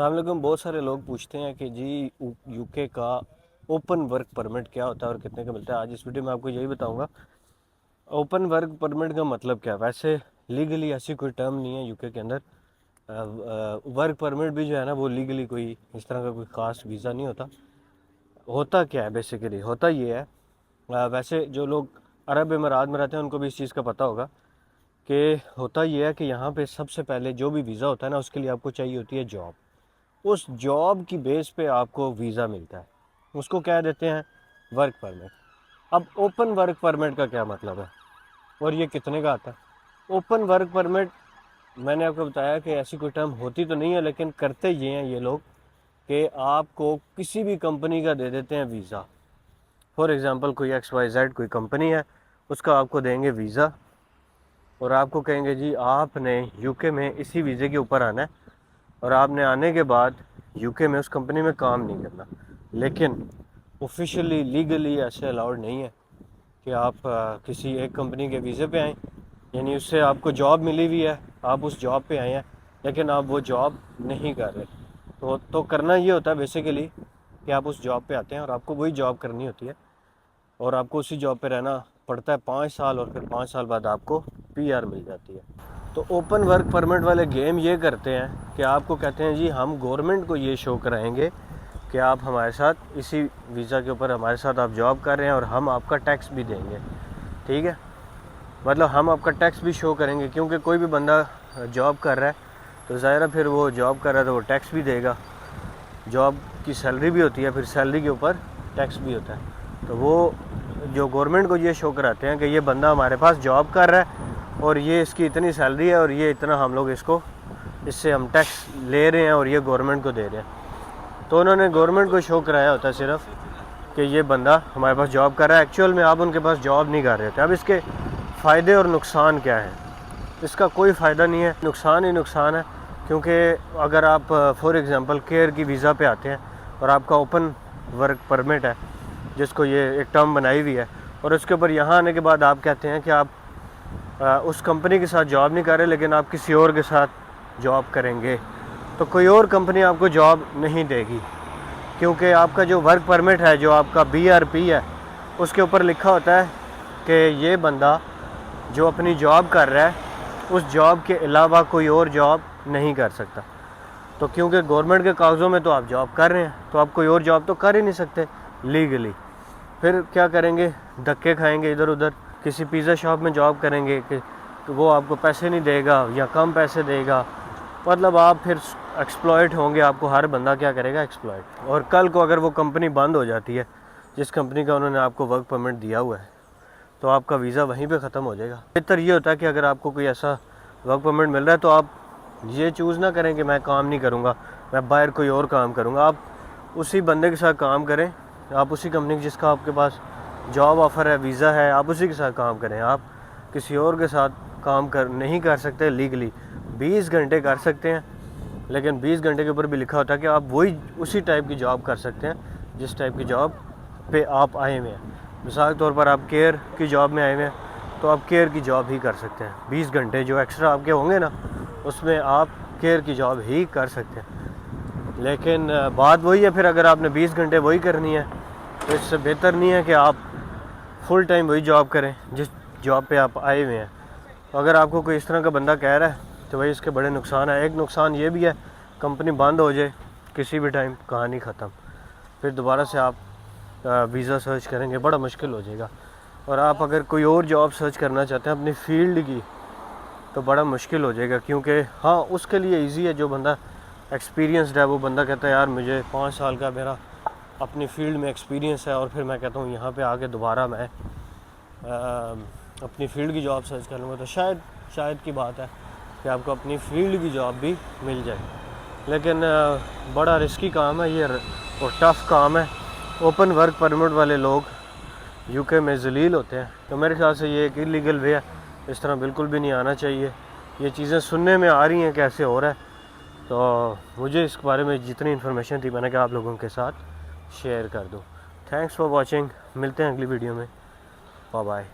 السلام علیکم۔ بہت سارے لوگ پوچھتے ہیں کہ جی یوکے کا اوپن ورک پرمٹ کیا ہوتا ہے اور کتنے کا ملتا ہے۔ آج اس ویڈیو میں آپ کو یہی بتاؤں گا اوپن ورک پرمٹ کا مطلب کیا ہے۔ ویسے لیگلی ایسی کوئی ٹرم نہیں ہے یوکے کے اندر۔ ورک پرمٹ بھی جو ہے نا وہ لیگلی کوئی اس طرح کا کوئی خاص ویزا نہیں ہوتا۔ ہوتا کیا ہے بیسیکلی، ہوتا یہ ہے، ویسے جو لوگ عرب امارات میں رہتے ہیں ان کو بھی اس چیز کا پتہ ہوگا کہ ہوتا یہ ہے کہ یہاں پہ سب سے پہلے جو بھی ویزا ہوتا ہے نا اس کے لیے آپ کو چاہیے ہوتی ہے جاب۔ اس جاب کی بیس پہ آپ کو ویزا ملتا ہے، اس کو کہہ دیتے ہیں ورک پرمٹ۔ اب اوپن ورک پرمٹ کا کیا مطلب ہے اور یہ کتنے کا آتا ہے؟ اوپن ورک پرمٹ میں نے آپ کو بتایا کہ ایسی کوئی ٹرم ہوتی تو نہیں ہے، لیکن کرتے یہ ہیں یہ لوگ کہ آپ کو کسی بھی کمپنی کا دے دیتے ہیں ویزا۔ فار ایگزامپل کوئی XYZ کوئی کمپنی ہے، اس کا آپ کو دیں گے ویزا اور آپ کو کہیں گے جی آپ نے یوکے میں اسی ویزے کے اوپر آنا ہے اور آپ نے آنے کے بعد یوکے میں اس کمپنی میں کام نہیں کرنا۔ لیکن آفیشیلی لیگلی ایسے الاؤڈ نہیں ہے کہ آپ کسی ایک کمپنی کے ویزے پہ آئیں، یعنی اس سے آپ کو جاب ملی ہوئی ہے، آپ اس جاب پہ آئے ہیں لیکن آپ وہ جاب نہیں کر رہے۔ تو کرنا یہ ہوتا ہے بیسیکلی کہ آپ اس جاب پہ آتے ہیں اور آپ کو وہی جاب کرنی ہوتی ہے اور آپ کو اسی جاب پہ رہنا پڑتا ہے 5 سال، اور پھر 5 سال بعد آپ کو PR مل جاتی ہے۔ تو اوپن ورک پرمٹ والے گیم یہ کرتے ہیں کہ آپ کو کہتے ہیں جی ہم گورنمنٹ کو یہ شو کرائیں گے کہ آپ ہمارے ساتھ اسی ویزا کے اوپر ہمارے ساتھ آپ جاب کر رہے ہیں اور ہم آپ کا ٹیکس بھی دیں گے، ٹھیک ہے؟ مطلب ہم آپ کا ٹیکس بھی شو کریں گے، کیونکہ کوئی بھی بندہ جاب کر رہا ہے تو ظاہر ہے پھر وہ جاب کر رہا ہے تو وہ ٹیکس بھی دے گا۔ جاب کی سیلری بھی ہوتی ہے، پھر سیلری کے اوپر ٹیکس بھی ہوتا ہے۔ تو وہ جو گورنمنٹ کو یہ شو کراتے ہیں کہ یہ بندہ ہمارے پاس جاب کر رہا ہے اور یہ اس کی اتنی سیلری ہے اور یہ اتنا ہم لوگ اس سے ہم ٹیکس لے رہے ہیں اور یہ گورنمنٹ کو دے رہے ہیں۔ تو انہوں نے گورنمنٹ کو شو کرایا ہوتا ہے صرف کہ یہ بندہ ہمارے پاس جاب کر رہا ہے، ایکچوئل میں آپ ان کے پاس جاب نہیں کر رہے تھے۔ اب اس کے فائدے اور نقصان کیا ہیں؟ اس کا کوئی فائدہ نہیں ہے، نقصان ہی نقصان ہے، کیونکہ اگر آپ فار ایگزامپل کیئر کی ویزا پہ آتے ہیں اور آپ کا اوپن ورک پرمٹ ہے جس کو یہ ایک ٹرم بنائی ہوئی ہے، اور اس کے اوپر یہاں آنے کے بعد آپ کہتے ہیں کہ آپ اس کمپنی کے ساتھ جاب نہیں کر رہے لیکن آپ کسی اور کے ساتھ جاب کریں گے، تو کوئی اور کمپنی آپ کو جاب نہیں دے گی، کیونکہ آپ کا جو ورک پرمٹ ہے، جو آپ کا BRP ہے، اس کے اوپر لکھا ہوتا ہے کہ یہ بندہ جو اپنی جاب کر رہا ہے اس جاب کے علاوہ کوئی اور جاب نہیں کر سکتا۔ تو کیونکہ گورنمنٹ کے کاغذوں میں تو آپ جاب کر رہے ہیں تو آپ کوئی اور جاب تو کر ہی نہیں سکتے لیگلی۔ پھر کیا کریں گے؟ دھکے کھائیں گے ادھر ادھر، کسی پیزا شاپ میں جاب کریں گے کہ وہ آپ کو پیسے نہیں دے گا یا کم پیسے دے گا، مطلب آپ پھر ایکسپلائٹ ہوں گے، آپ کو ہر بندہ کیا کرے گا؟ ایکسپلائٹ۔ اور کل کو اگر وہ کمپنی بند ہو جاتی ہے جس کمپنی کا انہوں نے آپ کو ورک پرمٹ دیا ہوا ہے تو آپ کا ویزا وہیں پہ ختم ہو جائے گا۔ بہتر یہ ہوتا ہے کہ اگر آپ کو کوئی ایسا ورک پرمٹ مل رہا ہے تو آپ یہ چوز نہ کریں کہ میں کام نہیں کروں گا، میں باہر کوئی اور کام کروں گا۔ آپ اسی بندے کے ساتھ کام کریں، آپ اسی کمپنی جس کا آپ کے پاس جاب آفر ہے، ویزا ہے، آپ اسی کے ساتھ کام کریں۔ آپ کسی اور کے ساتھ کام نہیں کر سکتے لیگلی۔ 20 گھنٹے کر سکتے ہیں، لیکن 20 گھنٹے کے اوپر بھی لکھا ہوتا ہے کہ آپ وہی اسی ٹائپ کی جاب کر سکتے ہیں جس ٹائپ کی جاب پہ آپ آئے ہوئے ہیں۔ مثال کے طور پر آپ کیئر کی جاب میں آئے ہوئے ہیں تو آپ کیئر کی جاب ہی کر سکتے ہیں۔ 20 گھنٹے جو ایکسٹرا آپ کے ہوں گے نا اس میں آپ کیئر کی جاب ہی کر سکتے ہیں۔ لیکن بات وہی ہے، پھر اگر آپ نے 20 گھنٹے وہی کرنی ہے تو اس سے بہتر نہیں ہے کہ آپ فل ٹائم وہی جاب کریں جس جاب پہ آپ آئے ہوئے ہیں۔ اگر آپ کو کوئی اس طرح کا بندہ کہہ رہا ہے تو وہی اس کے بڑے نقصان ہیں۔ ایک نقصان یہ بھی ہے، کمپنی بند ہو جائے کسی بھی ٹائم، کہانی ختم، پھر دوبارہ سے آپ ویزا سرچ کریں گے، بڑا مشکل ہو جائے گا۔ اور آپ اگر کوئی اور جاب سرچ کرنا چاہتے ہیں اپنی فیلڈ کی تو بڑا مشکل ہو جائے گا، کیونکہ ہاں اس کے لیے ایزی ہے، جو بندہ ایکسپیرینسڈ ہے وہ بندہ کہتا ہے یار مجھے 5 سال کا میرا اپنی فیلڈ میں ایکسپیرینس ہے اور پھر میں کہتا ہوں یہاں پہ آ کے دوبارہ میں اپنی فیلڈ کی جاب سرچ کر لوں گا، تو شاید کی بات ہے کہ آپ کو اپنی فیلڈ کی جاب بھی مل جائے، لیکن بڑا رسکی کام ہے یہ اور ٹف کام ہے۔ اوپن ورک پرمٹ والے لوگ یوکے میں ذلیل ہوتے ہیں، تو میرے خیال سے یہ ایک انلیگل وے ہے، اس طرح بالکل بھی نہیں آنا چاہیے۔ یہ چیزیں سننے میں آ رہی ہیں کیسے ہو رہا ہے، تو مجھے اس کے بارے میں جتنی انفارمیشن تھی میں نے کہا آپ لوگوں کے ساتھ شیئر کر دوں۔ تھینکس فار واچنگ، ملتے ہیں اگلی ویڈیو میں، بائے بائے۔